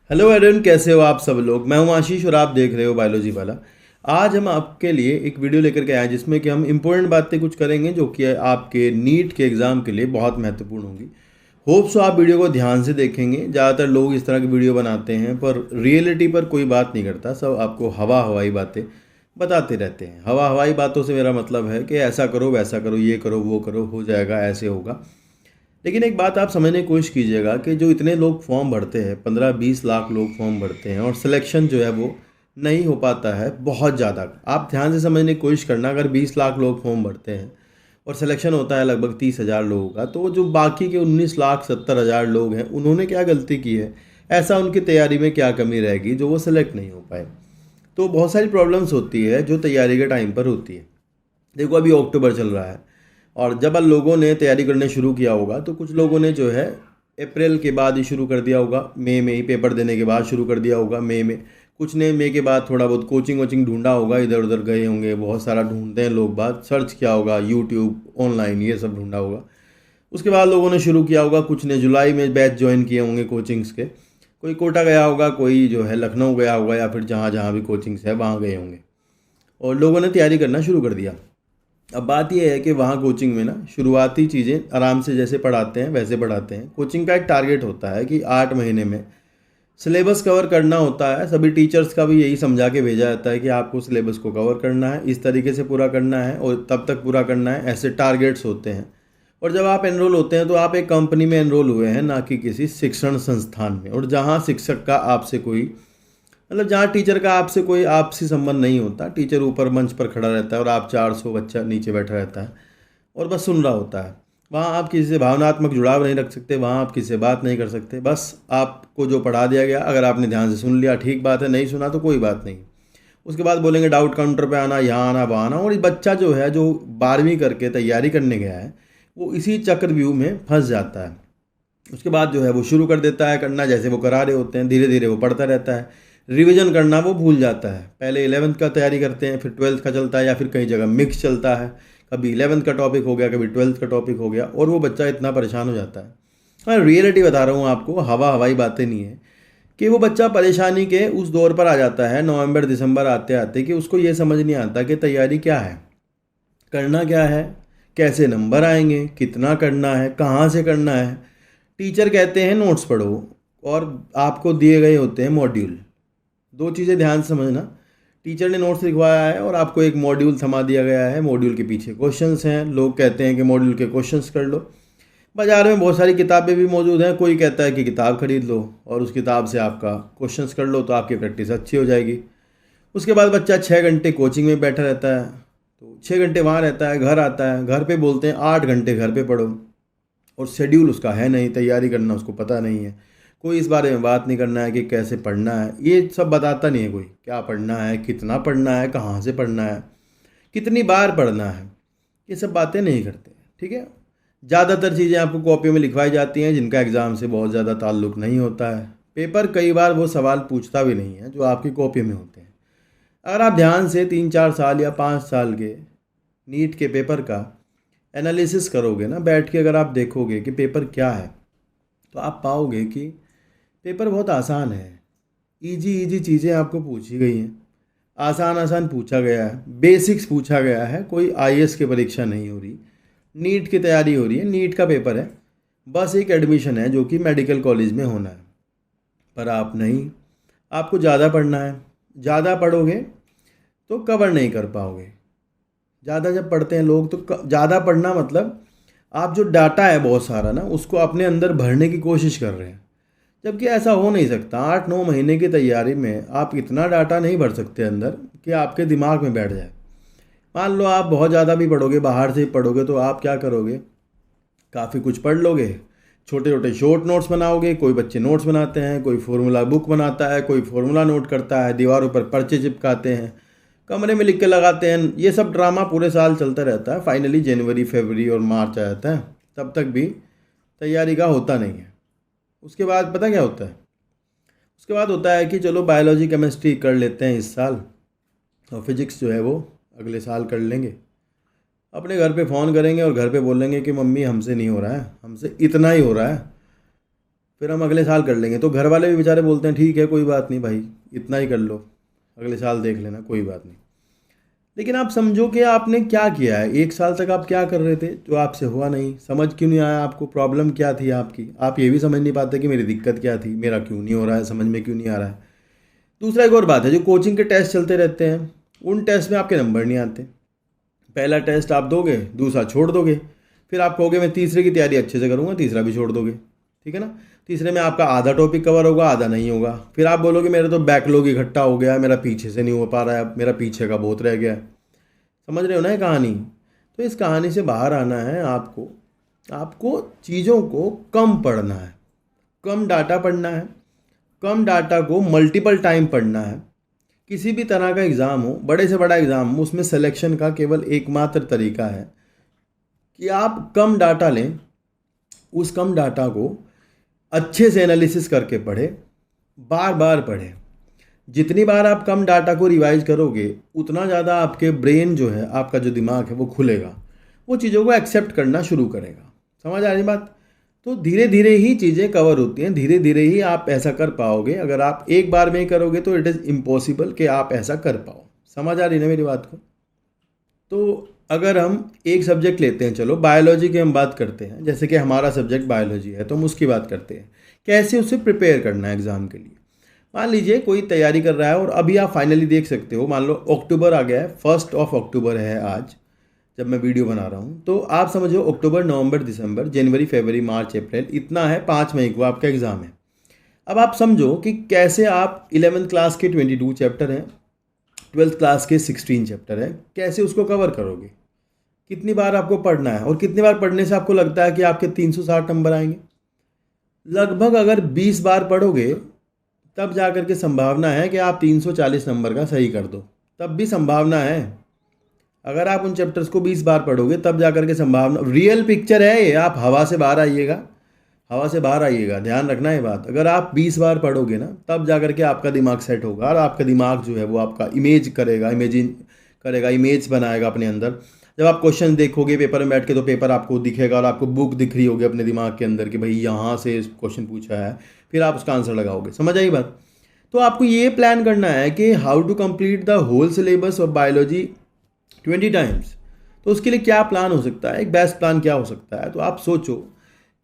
Hello Aiden, कैसे हो आप सब लोग। मैं हूं आशीष और आप देख रहे हो बायोलॉजी वाला। आज हम आपके लिए एक वीडियो लेकर के आए हैं जिसमें कि हम इम्पोर्टेंट बातें कुछ करेंगे जो कि आपके नीट के एग्ज़ाम के लिए बहुत महत्वपूर्ण होंगी। होप सो आप वीडियो को ध्यान से देखेंगे। ज़्यादातर लोग इस तरह की वीडियो बनाते हैं पर रियलिटी पर कोई बात नहीं करता, सब आपको हवा हवाई बातें बताते रहते हैं। हवा हवाई बातों से मेरा मतलब है कि ऐसा करो वैसा करो, ये करो वो करो, हो जाएगा, ऐसे होगा। लेकिन एक बात आप समझने की कोशिश कीजिएगा कि जो इतने लोग फॉर्म भरते हैं, 15-20 लाख लोग फॉर्म भरते हैं और सिलेक्शन जो है वो नहीं हो पाता है बहुत ज़्यादा। आप ध्यान से समझने की कोशिश करना, अगर 20 लाख लोग फॉर्म भरते हैं और सिलेक्शन होता है लगभग 30,000 लोगों का, तो जो बाकी के 19,70,000 लोग हैं उन्होंने क्या गलती की है, ऐसा उनकी तैयारी में क्या कमी रहेगी जो वो सिलेक्ट नहीं हो पाए। तो बहुत सारी प्रॉब्लम्स होती है जो तैयारी के टाइम पर होती है। देखो अभी अक्टूबर चल रहा है और जब लोगों ने तैयारी करने शुरू किया होगा तो कुछ लोगों ने जो है अप्रैल के बाद ही शुरू कर दिया होगा, मई में ही पेपर देने के बाद शुरू कर दिया होगा मई में। कुछ ने मई के बाद थोड़ा बहुत कोचिंग वोचिंग ढूंढा होगा, इधर उधर गए होंगे, बहुत सारा ढूंढते हैं लोग, बात सर्च किया होगा, यूट्यूब ऑनलाइन ये सब ढूंढा होगा। उसके बाद लोगों ने शुरू किया होगा, कुछ ने जुलाई में बैच ज्वाइन किए होंगे कोचिंग्स के। कोई कोटा गया होगा, कोई जो है लखनऊ गया होगा या फिर जहाँ जहाँ भी कोचिंग्स है वहाँ गए होंगे और लोगों ने तैयारी करना शुरू कर दिया। अब बात यह है कि वहाँ कोचिंग में ना शुरुआती चीज़ें आराम से जैसे पढ़ाते हैं वैसे पढ़ाते हैं। कोचिंग का एक टारगेट होता है कि 8 महीने में सिलेबस कवर करना होता है। सभी टीचर्स का भी यही समझा के भेजा जाता है कि आपको सिलेबस को कवर करना है, इस तरीके से पूरा करना है और तब तक पूरा करना है, ऐसे टारगेट्स होते हैं। और जब आप एनरोल होते हैं तो आप एक कंपनी में एनरोल हुए हैं, ना कि किसी शिक्षण संस्थान में, और जहाँ शिक्षक का आपसे कोई मतलब जहाँ टीचर का आपसे कोई आपसी संबंध नहीं होता। टीचर ऊपर मंच पर खड़ा रहता है और आप 400 बच्चा नीचे बैठा रहता है और बस सुन रहा होता है। वहाँ आप किसी से भावनात्मक जुड़ाव नहीं रख सकते, वहाँ आप किसी से बात नहीं कर सकते। बस आपको जो पढ़ा दिया गया, अगर आपने ध्यान से सुन लिया ठीक बात है, नहीं सुना तो कोई बात नहीं। उसके बाद बोलेंगे डाउट काउंटर पे आना, यहाँ आना वहाँ आना। और ये बच्चा जो है जो 12वीं करके तैयारी करने गया है वो इसी चक्रव्यूह में फंस जाता है। उसके बाद जो है वो शुरू कर देता है करना, जैसे वो करा रहे होते हैं, धीरे धीरे वो पढ़ता रहता है। रिवीजन करना वो भूल जाता है। पहले 11वीं का तैयारी करते हैं, फिर 12वीं का चलता है या फिर कई जगह मिक्स चलता है। कभी 11वीं का टॉपिक हो गया, कभी 12वीं का टॉपिक हो गया और वो बच्चा इतना परेशान हो जाता है। हाँ, रियलिटी बता रहा हूँ आपको, हवा हवाई बातें नहीं है। कि वो बच्चा परेशानी के उस दौर पर आ जाता है नवंबर दिसंबर आते आते कि उसको ये समझ नहीं आता कि तैयारी क्या है, करना क्या है, कैसे नंबर आएंगे, कितना करना है, कहाँ से करना है। टीचर कहते हैं नोट्स पढ़ो और आपको दिए गए होते हैं मॉड्यूल। दो चीज़ें ध्यान से समझना। टीचर ने नोट्स लिखवाया है और आपको एक मॉड्यूल थमा दिया गया है, मॉड्यूल के पीछे क्वेश्चंस हैं। लोग कहते हैं कि मॉड्यूल के क्वेश्चंस कर लो। बाज़ार में बहुत सारी किताबें भी मौजूद हैं। कोई कहता है कि किताब खरीद लो और उस किताब से आपका क्वेश्चंस कर लो तो आपकी प्रैक्टिस अच्छी हो जाएगी। उसके बाद बच्चा 6 घंटे कोचिंग में बैठा रहता है, तो 6 घंटे वहाँ रहता है, घर आता है, घर पे बोलते हैं 8 घंटे घर पे पढ़ो। और शेड्यूल उसका है नहीं, तैयारी करना उसको पता नहीं है। कोई इस बारे में बात नहीं करना है कि कैसे पढ़ना है, ये सब बताता नहीं है कोई। क्या पढ़ना है, कितना पढ़ना है, कहाँ से पढ़ना है, कितनी बार पढ़ना है, ये सब बातें नहीं करते। ठीक है। ज़्यादातर चीज़ें आपको कॉपी में लिखवाई जाती हैं जिनका एग्ज़ाम से बहुत ज़्यादा ताल्लुक़ नहीं होता है। पेपर कई बार वो सवाल पूछता भी नहीं है जो आपकी कॉपी में होते हैं। अगर आप ध्यान से 3-4 साल या 5 साल के नीट के पेपर का एनालिसिस करोगे ना बैठ के, अगर आप देखोगे कि पेपर क्या है, तो आप पाओगे कि पेपर बहुत आसान है। इजी इजी चीज़ें आपको पूछी गई हैं, आसान आसान पूछा गया है, बेसिक्स पूछा गया है। कोई आईएएस की परीक्षा नहीं हो रही, नीट की तैयारी हो रही है, नीट का पेपर है। बस एक एडमिशन है जो कि मेडिकल कॉलेज में होना है। पर आप नहीं, आपको ज़्यादा पढ़ना है। ज़्यादा पढ़ोगे तो कवर नहीं कर पाओगे। ज़्यादा जब पढ़ते हैं लोग तो ज़्यादा पढ़ना मतलब आप जो डाटा है बहुत सारा ना उसको अपने अंदर भरने की कोशिश कर रहे हैं, जबकि ऐसा हो नहीं सकता। 8-9 महीने की तैयारी में आप इतना डाटा नहीं भर सकते अंदर कि आपके दिमाग में बैठ जाए। मान लो आप बहुत ज़्यादा भी पढ़ोगे, बाहर से ही पढ़ोगे, तो आप क्या करोगे, काफ़ी कुछ पढ़ लोगे, छोटे छोटे शॉर्ट नोट्स बनाओगे। कोई बच्चे नोट्स बनाते हैं, कोई फॉर्मूला बुक बनाता है, कोई फॉर्मूला नोट करता है, दीवारों पर पर्चे चिपकाते हैं, कमरे में लिख के लगाते हैं। ये सब ड्रामा पूरे साल चलता रहता है। फाइनली जनवरी फरवरी और मार्च आ जाता है, तब तक भी तैयारी का होता नहीं है। उसके बाद पता क्या होता है, उसके बाद होता है कि चलो बायोलॉजी केमिस्ट्री कर लेते हैं इस साल और फिजिक्स जो है वो अगले साल कर लेंगे। अपने घर पे फ़ोन करेंगे और घर पे बोलेंगे कि मम्मी हमसे नहीं हो रहा है, हमसे इतना ही हो रहा है। फिर हम अगले साल कर लेंगे। तो घर वाले भी बेचारे बोलते हैं ठीक है कोई बात नहीं भाई, इतना ही कर लो, अगले साल देख लेना, कोई बात नहीं। लेकिन आप समझो कि आपने क्या किया है, 1 साल तक आप क्या कर रहे थे जो आपसे हुआ नहीं, समझ क्यों नहीं आया आपको, प्रॉब्लम क्या थी आपकी, आप ये भी समझ नहीं पाते कि मेरी दिक्कत क्या थी, मेरा क्यों नहीं हो रहा है, समझ में क्यों नहीं आ रहा है। दूसरा एक और बात है, जो कोचिंग के टेस्ट चलते रहते हैं उन टेस्ट में आपके नंबर नहीं आते। पहला टेस्ट आप दोगे, दूसरा छोड़ दोगे, फिर आप कहोगे मैं तीसरे की तैयारी अच्छे से करूँगा, तीसरा भी छोड़ दोगे, ठीक है ना। तीसरे में आपका आधा टॉपिक कवर होगा, आधा नहीं होगा, फिर आप बोलोगे मेरा तो बैकलॉग इकट्ठा हो गया, मेरा पीछे से नहीं हो पा रहा है, मेरा पीछे का बहुत रह गया है। समझ रहे हो ना ये कहानी। तो इस कहानी से बाहर आना है आपको, आपको चीज़ों को कम पढ़ना है, कम डाटा पढ़ना है, कम डाटा को मल्टीपल टाइम पढ़ना है। किसी भी तरह का एग्ज़ाम हो, बड़े से बड़ा एग्ज़ाम हो, उसमें सिलेक्शन का केवल एकमात्र तरीका है कि आप कम डाटा लें, उस कम डाटा को अच्छे से एनालिसिस करके पढ़ें, बार बार पढ़ें। जितनी बार आप कम डाटा को रिवाइज करोगे उतना ज़्यादा आपके ब्रेन जो है, आपका जो दिमाग है वो खुलेगा, वो चीज़ों को एक्सेप्ट करना शुरू करेगा। समझ आ रही बात। तो धीरे धीरे ही चीज़ें कवर होती हैं, धीरे धीरे ही आप ऐसा कर पाओगे। अगर आप एक बार में ही करोगे तो इट इज़ इम्पॉसिबल कि आप ऐसा कर पाओ। समझ आ रही ना मेरी बात को। तो अगर हम एक सब्जेक्ट लेते हैं, चलो बायोलॉजी की हम बात करते हैं, जैसे कि हमारा सब्जेक्ट बायोलॉजी है तो हम उसकी बात करते हैं, कैसे उसे प्रिपेयर करना है एग्ज़ाम के लिए। मान लीजिए कोई तैयारी कर रहा है और अभी आप फाइनली देख सकते हो, मान लो अक्टूबर आ गया है, 1 अक्टूबर है आज जब मैं वीडियो बना रहा हूँ। तो आप समझो अक्टूबर, नवंबर, दिसंबर, जनवरी, फरवरी, मार्च, अप्रैल, इतना है, 5 मई को आपका एग्ज़ाम है। अब आप समझो कि कैसे आप 11th क्लास के 22 चैप्टर हैं, 12th क्लास के 16 चैप्टर हैं, कैसे उसको कवर करोगे, कितनी बार आपको पढ़ना है और कितनी बार पढ़ने से आपको लगता है कि आपके 360 नंबर आएंगे। लगभग अगर 20 बार पढ़ोगे तब जा कर के संभावना है कि आप 340 नंबर का सही कर दो, तब भी संभावना है। अगर आप उन चैप्टर्स को 20 बार पढ़ोगे तब जा कर के संभावना, रियल पिक्चर है ये, आप हवा से बाहर आइएगा, हवा से बाहर आइएगा, ध्यान रखना ये बात। अगर आप 20 बार पढ़ोगे ना तब जा कर के आपका दिमाग सेट होगा और आपका दिमाग जो है वो आपका इमेज करेगा, इमेजिन करेगा, इमेज बनाएगा अपने अंदर। जब आप क्वेश्चन देखोगे पेपर में बैठ के तो पेपर आपको दिखेगा और आपको बुक दिख रही होगी अपने दिमाग के अंदर कि भाई यहाँ से क्वेश्चन पूछा है, फिर आप उसका आंसर लगाओगे। समझ आई बात। तो आपको ये प्लान करना है कि how to complete the whole syllabus of biology 20 times. तो उसके लिए क्या प्लान हो सकता है, एक बेस्ट प्लान क्या हो सकता है। तो आप सोचो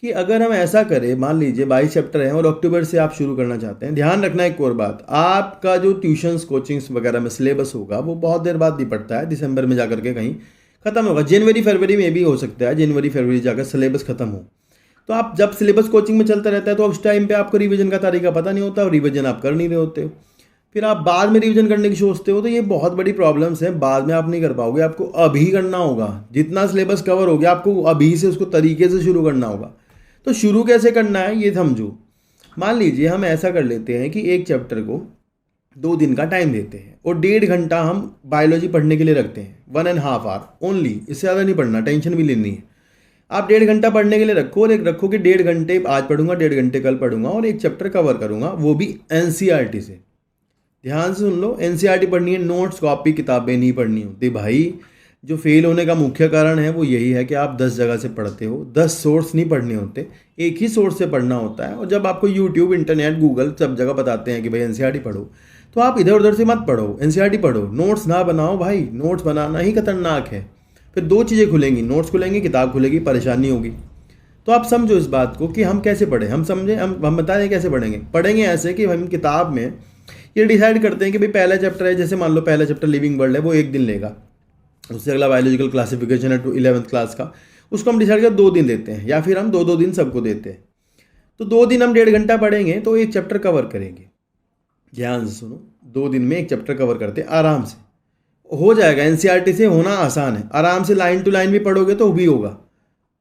कि अगर हम ऐसा करें, मान लीजिए 22 चैप्टर हैं और अक्टूबर से आप शुरू करना चाहते हैं। ध्यान रखना एक और बात, आपका जो ट्यूशन्स कोचिंग्स वगैरह में सिलेबस होगा वो बहुत देर बाद नहीं पड़ता है, दिसंबर में जाकर के कहीं खत्म होगा, जनवरी फरवरी में भी हो सकता है, जनवरी फरवरी जाकर सिलेबस खत्म हो। तो आप जब सिलेबस कोचिंग में चलता रहता है तो उस टाइम पे आपको रिवीजन का तरीका पता नहीं होता और रिवीजन आप कर नहीं रहे होते हो, फिर आप बाद में रिवीजन करने की सोचते हो। तो ये बहुत बड़ी प्रॉब्लम्स हैं, बाद में आप नहीं कर पाओगे, आपको अभी करना होगा। जितना सिलेबस कवर हो गया आपको अभी से उसको तरीके से शुरू करना होगा। तो शुरू कैसे करना है ये समझो। मान लीजिए हम ऐसा कर लेते हैं कि एक चैप्टर को 2 दिन का टाइम देते हैं और 1.5 घंटा हम बायोलॉजी पढ़ने के लिए रखते हैं, 1.5 आवर ओनली, इससे ज़्यादा नहीं पढ़ना, टेंशन भी लेनी है। आप 1.5 घंटा पढ़ने के लिए रखो और एक रखो कि 1.5 घंटे आज पढ़ूंगा, 1.5 घंटे कल पढ़ूंगा और एक चैप्टर कवर करूंगा, वो भी एनसीईआरटी से। ध्यान से सुन लो, एनसीईआरटी पढ़नी है, नोट्स कॉपी किताबें नहीं पढ़नी होती भाई। जो फेल होने का मुख्य कारण है वो यही है कि आप 10 जगह से पढ़ते हो, 10 सोर्स नहीं पढ़ने होते, एक ही सोर्स से पढ़ना होता है। और जब आपको यूट्यूब, इंटरनेट, गूगल सब जगह बताते हैं कि भाई एनसीईआरटी पढ़ो, तो आप इधर उधर से मत पढ़ो, एनसीईआरटी पढ़ो। नोट्स ना बनाओ भाई, नोट्स बनाना ही खतरनाक है। फिर 2 चीज़ें खुलेंगी, नोट्स खुलेंगी, किताब खुलेगी, परेशानी होगी। तो आप समझो इस बात को कि हम कैसे पढ़ें। हम समझें, हम बता दें कैसे पढ़ेंगे ऐसे कि हम किताब में ये डिसाइड करते हैं कि भाई पहला चैप्टर है, जैसे मान लो पहला चैप्टर लिविंग वर्ल्ड है, वो 1 दिन लेगा। उससे अगला बायोलॉजिकल क्लासिफिकेशन है 11th क्लास का, उसको हम डिसाइड कर 2 दिन देते हैं, या फिर हम 2-2 दिन सबको देते हैं। तो 2 दिन हम 1.5 घंटा पढ़ेंगे तो एक चैप्टर कवर करेंगे। ध्यान से सुनो, 2 दिन में एक चैप्टर कवर करते हैं, आराम से हो जाएगा। एनसीईआरटी से होना आसान है, आराम से लाइन टू लाइन भी पढ़ोगे तो भी होगा।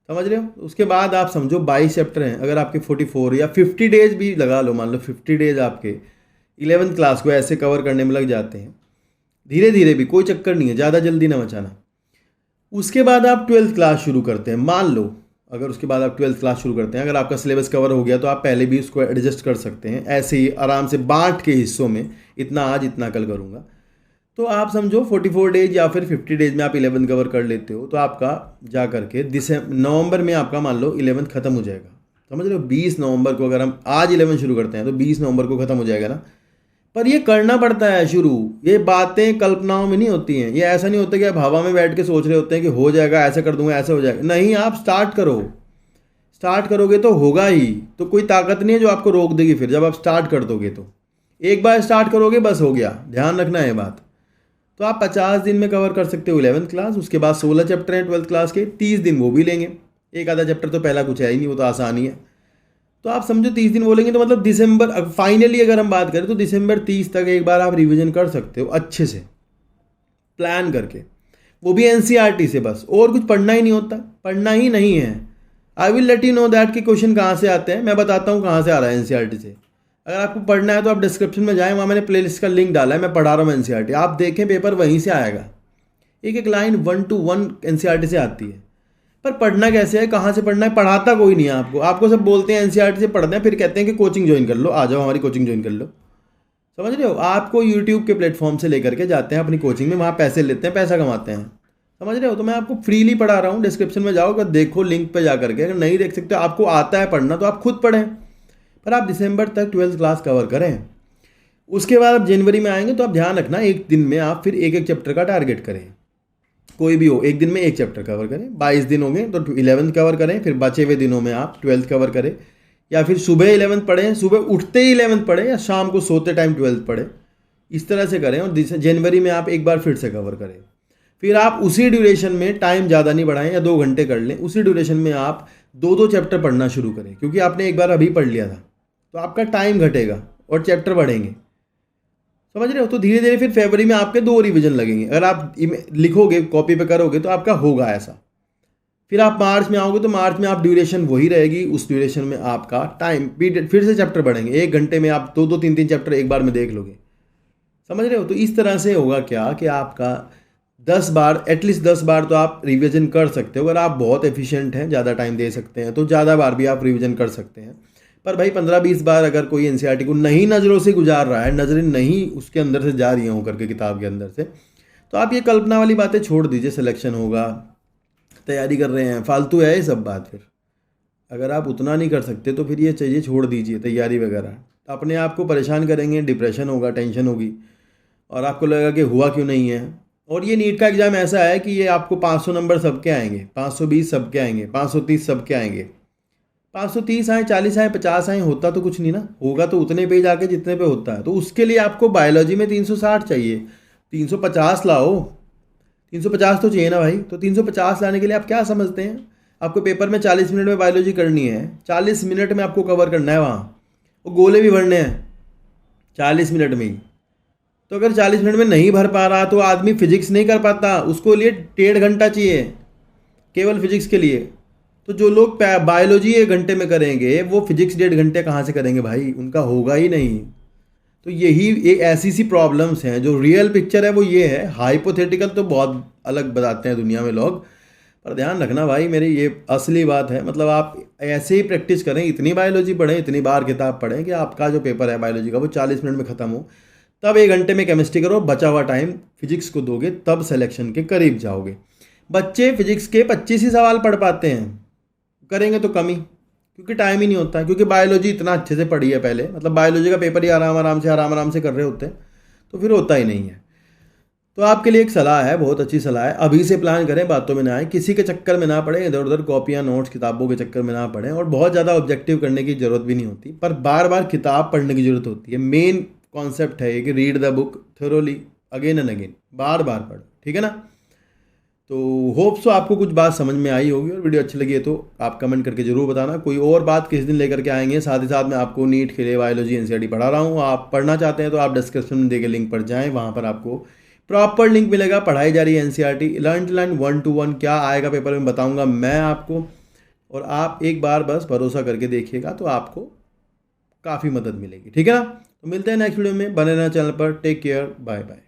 समझ रहे हो। उसके बाद आप समझो 22 चैप्टर हैं, अगर आपके 44 या 50 डेज भी लगा लो, मान लो 50 डेज आपके 11th क्लास को ऐसे कवर करने में लग जाते हैं, धीरे धीरे भी, कोई चक्कर नहीं है, ज़्यादा जल्दी ना मचाना। उसके बाद आप 12th क्लास शुरू करते हैं। मान लो अगर उसके बाद आप 12th क्लास शुरू करते हैं, अगर आपका सिलेबस कवर हो गया तो आप पहले भी उसको एडजस्ट कर सकते हैं, ऐसे ही आराम से बांट के हिस्सों में, इतना आज इतना कल करूँगा। तो आप समझो 44 डेज या फिर 50 डेज में आप 11th कवर कर लेते हो, तो आपका जा करके नवंबर में आपका मान लो 11th खत्म हो जाएगा। समझ रहे हो? 20 नवंबर को अगर हम आज 11 शुरू करते हैं तो 20 नवंबर को ख़त्म हो जाएगा ना। पर ये करना पड़ता है शुरू। ये बातें कल्पनाओं में नहीं होती हैं। ये ऐसा नहीं होता कि आप हवा में बैठ के सोच रहे होते हैं कि हो जाएगा, ऐसा कर दूंगा, ऐसा हो जाएगा। नहीं, आप स्टार्ट करो। स्टार्ट करोगे तो होगा ही। तो कोई ताकत नहीं है जो आपको रोक देगी। फिर जब आप स्टार्ट कर दोगे तो एक बार स्टार्ट करोगे बस हो गया। ध्यान रखना है बात। तो आप 50 दिन में कवर कर सकते हो 11th क्लास। उसके बाद 16 चैप्टर हैं 12th क्लास के, 30 दिन वो भी लेंगे। एक आधा चैप्टर तो पहला कुछ है ही नहीं, वो तो आसान ही है। तो आप समझो 30 दिन बोलेंगे तो मतलब दिसंबर, फाइनली अगर हम बात करें तो दिसंबर 30 तक एक बार आप रिवीजन कर सकते हो अच्छे से प्लान करके, वो भी एनसीईआरटी से बस। और कुछ पढ़ना ही नहीं होता, पढ़ना ही नहीं है। I will let you know that कि क्वेश्चन कहाँ से आते हैं। मैं बताता हूँ कहाँ से आ रहा है एनसीईआरटी से। अगर आपको पढ़ना है तो आप डिस्क्रिप्शन में जाएँ, वहाँ मैंने प्लेलिस्ट का लिंक डाला है, मैं पढ़ा रहा हूँ एनसीईआरटी। आप देखें पेपर वहीं से आएगा। एक एक लाइन 1 to 1 एनसीईआरटी से आती है। पर पढ़ना कैसे है, कहाँ से पढ़ना है? पढ़ाता कोई नहीं है आपको। आपको सब बोलते हैं एनसीईआरटी से पढ़ते हैं, फिर कहते हैं कि कोचिंग ज्वाइन कर लो, आ जाओ हमारी कोचिंग ज्वाइन कर लो। समझ रहे हो? आपको यूट्यूब के प्लेटफॉर्म से लेकर के जाते हैं अपनी कोचिंग में, वहाँ पैसे लेते हैं, पैसा कमाते हैं। समझ रहे हो? तो मैं आपको फ्रीली पढ़ा रहा हूँ। डिस्क्रिप्शन में जाओ, अगर देखो लिंक पे जा करके। अगर नहीं देख सकते, आपको आता है पढ़ना तो आप खुद पढ़ें। पर आप दिसंबर तक 12th क्लास कवर करें। उसके बाद आप जनवरी में आएंगे तो आप ध्यान रखना, एक दिन में आप फिर एक एक चैप्टर का टारगेट करें। कोई भी हो, एक दिन में एक चैप्टर कवर करें। 22 दिन होंगे तो 11th कवर करें, फिर बचे हुए दिनों में आप 12th कवर करें। या फिर सुबह 11th पढ़ें, सुबह उठते ही 11th पढ़ें, या शाम को सोते टाइम 12th पढ़ें। इस तरह से करें और जनवरी में आप एक बार फिर से कवर करें। फिर आप उसी ड्यूरेशन में, टाइम ज़्यादा नहीं बढ़ाएं, या 2 घंटे कर लें, उसी ड्यूरेशन में आप 2-2 चैप्टर पढ़ना शुरू करें। क्योंकि आपने एक बार अभी पढ़ लिया था तो आपका टाइम घटेगा और चैप्टर बढ़ेंगे। समझ रहे हो? तो धीरे धीरे फिर फरवरी में आपके 2 रिवीजन लगेंगे। अगर आप लिखोगे, कॉपी पे करोगे तो आपका होगा ऐसा। फिर आप मार्च में आओगे तो मार्च में आप ड्यूरेशन वही रहेगी, उस ड्यूरेशन में आपका टाइम फिर से चैप्टर बढ़ेंगे। 1 घंटे में आप 2-2, 3-3 चैप्टर एक बार में देख लोगे। समझ रहे हो? तो इस तरह से होगा क्या कि आपका 10 बार, एटलीस्ट 10 बार तो आप रिवीजन कर सकते हो। अगर आप बहुत एफिशिएंट हैं, ज़्यादा टाइम दे सकते हैं, तो ज़्यादा बार भी आप रिवीजन कर सकते हैं। पर भाई 15-20 बार अगर कोई एनसीईआरटी को नहीं नज़रों से गुजार रहा है, नज़रें नहीं उसके अंदर से जा रही हैं होकर के किताब के अंदर से, तो आप ये कल्पना वाली बातें छोड़ दीजिए। सिलेक्शन होगा, तैयारी कर रहे हैं, फालतू है ये सब बात। फिर अगर आप उतना नहीं कर सकते तो फिर ये चाहिए छोड़ दीजिए तैयारी वगैरह। अपने आप को परेशान करेंगे, डिप्रेशन होगा, टेंशन होगी, और आपको लगेगा कि हुआ क्यों नहीं है। और ये नीट का एग्ज़ाम ऐसा है कि ये आपको 500 नंबर सबके आएंगे, 520 सबके आएंगे, 530 सबके आएंगे। 530 आए, 40 आए, 50 आए, होता तो कुछ नहीं ना। होगा तो उतने पे जाके जितने पे होता है। तो उसके लिए आपको बायोलॉजी में 360 चाहिए, 350 लाओ। 350 तो चाहिए ना भाई। तो 350 लाने के लिए आप क्या समझते हैं? आपको पेपर में 40 मिनट में बायोलॉजी करनी है, 40 मिनट में आपको कवर करना है वहाँ। वो गोले भी भरने हैं 40 मिनट में ही। तो अगर 40 मिनट में नहीं भर पा रहा तो आदमी फिजिक्स नहीं कर पाता, उसको लिए 1.5 घंटा चाहिए केवल फिजिक्स के लिए। तो जो लोग बायोलॉजी 1 घंटे में करेंगे वो फिजिक्स 1.5 घंटे कहाँ से करेंगे भाई? उनका होगा ही नहीं। तो यही एक ऐसी सी प्रॉब्लम्स हैं। जो रियल पिक्चर है वो ये है। हाइपोथेटिकल तो बहुत अलग बताते हैं दुनिया में लोग, पर ध्यान रखना भाई मेरी ये असली बात है। मतलब आप ऐसे ही प्रैक्टिस करें, इतनी बायोलॉजी पढ़ें, इतनी बार किताब पढ़ें कि आपका जो पेपर है बायोलॉजी का वो 40 मिनट में ख़त्म हो। तब 1 घंटे में केमिस्ट्री करो, बचा हुआ टाइम फिजिक्स को दोगे, तब सिलेक्शन के करीब जाओगे। बच्चे फिजिक्स के 25 ही सवाल पढ़ पाते हैं, करेंगे तो कम ही, क्योंकि टाइम ही नहीं होता। क्योंकि बायोलॉजी इतना अच्छे से पढ़ी है पहले, मतलब बायोलॉजी का पेपर ही आराम आराम से कर रहे होते हैं, तो फिर होता ही नहीं है। तो आपके लिए एक सलाह है, बहुत अच्छी सलाह है, अभी से प्लान करें, बातों में ना आए, किसी के चक्कर में ना पड़े, इधर उधर कॉपियाँ नोट्स किताबों के चक्कर में ना पड़े। और बहुत ज़्यादा ऑब्जेक्टिव करने की ज़रूरत भी नहीं होती, पर बार बार किताब पढ़ने की ज़रूरत होती है। मेन कॉन्सेप्ट है ये कि read the book thoroughly again and again, बार बार पढ़ो, ठीक है ना। तो होप सो आपको कुछ बात समझ में आई होगी, और वीडियो अच्छी लगी है तो आप कमेंट करके जरूर बताना। कोई और बात किस दिन लेकर के आएंगे। साथ ही साथ मैं आपको नीट के लिए बायोलॉजी एनसीईआरटी पढ़ा रहा हूँ। आप पढ़ना चाहते हैं तो आप डिस्क्रिप्शन में देखे लिंक पर जाएँ, वहाँ पर आपको प्रॉपर लिंक मिलेगा। पढ़ाई जा रही है NCERT, learn to learn 1 to 1। क्या आएगा पेपर में बताऊँगा मैं आपको, और आप एक बार बस भरोसा करके देखिएगा तो आपको काफ़ी मदद मिलेगी, ठीक है ना। तो मिलते हैं नेक्स्ट वीडियो में, बने रहना चैनल पर। Take care, bye bye.